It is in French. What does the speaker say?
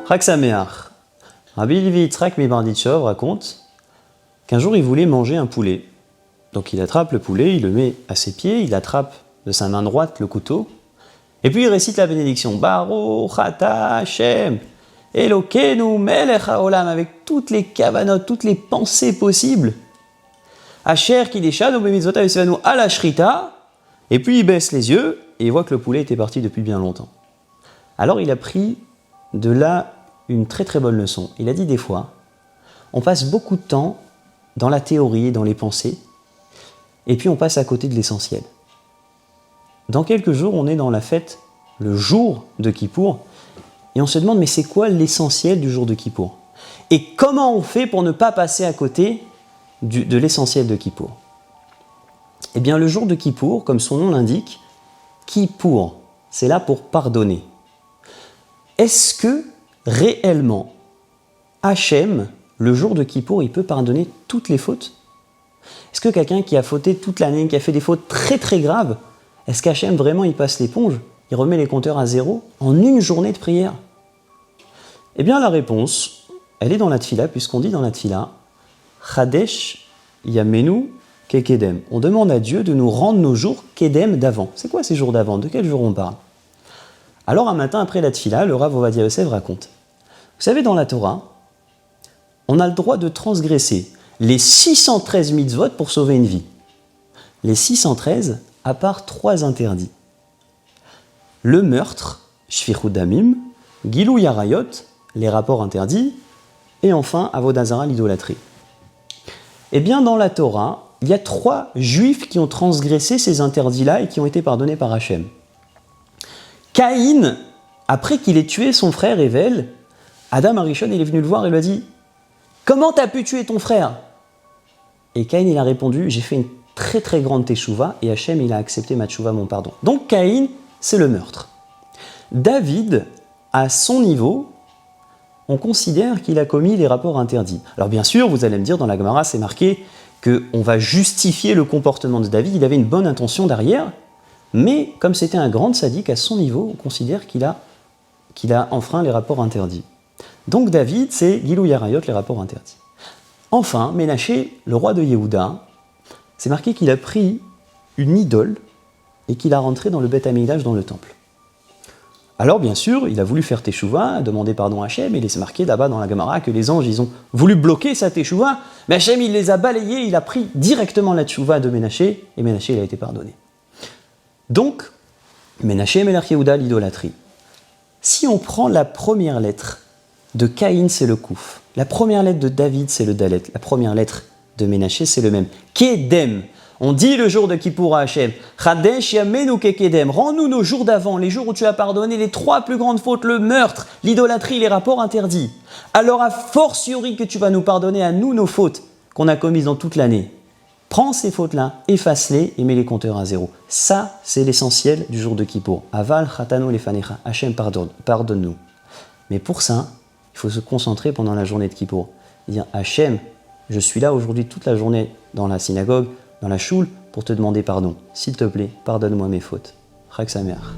Chag Sameach. Rabbi Levi Yitzhak Mibarditchov raconte qu'un jour il voulait manger un poulet. Donc il attrape le poulet, il le met à ses pieds, il attrape de sa main droite le couteau, et puis il récite la bénédiction. Baruch ata Hashem, Elokeinu melech haolam, avec toutes les kavanotes, toutes les pensées possibles. Asher kideshanu bemitzvotav yosevanu ala shrita, et puis il baisse les yeux, et il voit que le poulet était parti depuis bien longtemps. Alors il a pris de là une très très bonne leçon. Il a dit des fois, on passe beaucoup de temps dans la théorie et dans les pensées, et puis on passe à côté de l'essentiel. Dans quelques jours, on est dans la fête, le jour de Kippour, et on se demande, mais c'est quoi l'essentiel du jour de Kippour? Et comment on fait pour ne pas passer à côté de l'essentiel de Kippour? Eh bien, le jour de Kippour, comme son nom l'indique, Kippour, c'est là pour pardonner. Est-ce que, réellement, Hachem, le jour de Kippour, il peut pardonner toutes les fautes? Est-ce que quelqu'un qui a fauté toute l'année, qui a fait des fautes très très graves, est-ce qu'Hachem vraiment il passe l'éponge, il remet les compteurs à zéro en une journée de prière? Eh bien la réponse, elle est dans la Tfila, puisqu'on dit dans la Tfila, Chadesh Yamenu Kekedem. On demande à Dieu de nous rendre nos jours Kedem d'avant. C'est quoi ces jours d'avant? De quel jour on parle? Alors un matin après la Tfila, le Rav Ovadia Yosef raconte. Vous savez, dans la Torah, on a le droit de transgresser les 613 mitzvot pour sauver une vie. Les 613, à part 3 interdits. Le meurtre, shfichut damim, gilou yarayot, les rapports interdits, et enfin, avodah zara, l'idolâtrie. Eh bien, dans la Torah, il y a 3 juifs qui ont transgressé ces interdits-là et qui ont été pardonnés par Hachem. Caïn, après qu'il ait tué son frère Hével, Adam Arishon, il est venu le voir et lui a dit « Comment t'as pu tuer ton frère ?» Et Caïn, il a répondu « J'ai fait une très très grande teshuva et Hachem, il a accepté ma teshuva, mon pardon. » Donc Caïn, c'est le meurtre. David, à son niveau, on considère qu'il a commis les rapports interdits. Alors bien sûr, vous allez me dire, dans la Gemara, c'est marqué qu'on va justifier le comportement de David, il avait une bonne intention derrière, mais comme c'était un grand sadique, à son niveau, on considère qu'il a enfreint les rapports interdits. Donc David, c'est Gilou Yarayot, les rapports interdits. Enfin, Ménaché, le roi de Yehuda, c'est marqué qu'il a pris une idole et qu'il a rentré dans le Beth Amikdash, dans le temple. Alors bien sûr, il a voulu faire teshuva, demander pardon à Hachem, et il est marqué là-bas dans la Gemara que les anges, ils ont voulu bloquer sa teshuva, mais Hachem, il les a balayés, il a pris directement la teshuva de Ménaché, et Ménaché, il a été pardonné. Donc, Ménaché, Melech Yehuda, l'idolâtrie. Si on prend la première lettre de Caïn, c'est le Kouf. La première lettre de David, c'est le Dalet. La première lettre de Ménaché, c'est le même. Kedem. On dit le jour de Kippour à Hachem. Chadesh Yamenu Kekedem. Rends-nous nos jours d'avant, les jours où tu as pardonné les 3 plus grandes fautes, le meurtre, l'idolâtrie, les rapports interdits. Alors a fortiori que tu vas nous pardonner à nous nos fautes qu'on a commises dans toute l'année. Prends ces fautes-là, efface-les et mets les compteurs à zéro. Ça, c'est l'essentiel du jour de Kippour. Aval Chatanu Lefanecha. Hachem, pardonne-nous. Mais pour ça, il faut se concentrer pendant la journée de Kippour. Dire Hachem, je suis là aujourd'hui toute la journée dans la synagogue, dans la choule, pour te demander pardon. S'il te plaît, pardonne-moi mes fautes. Chag Sameach.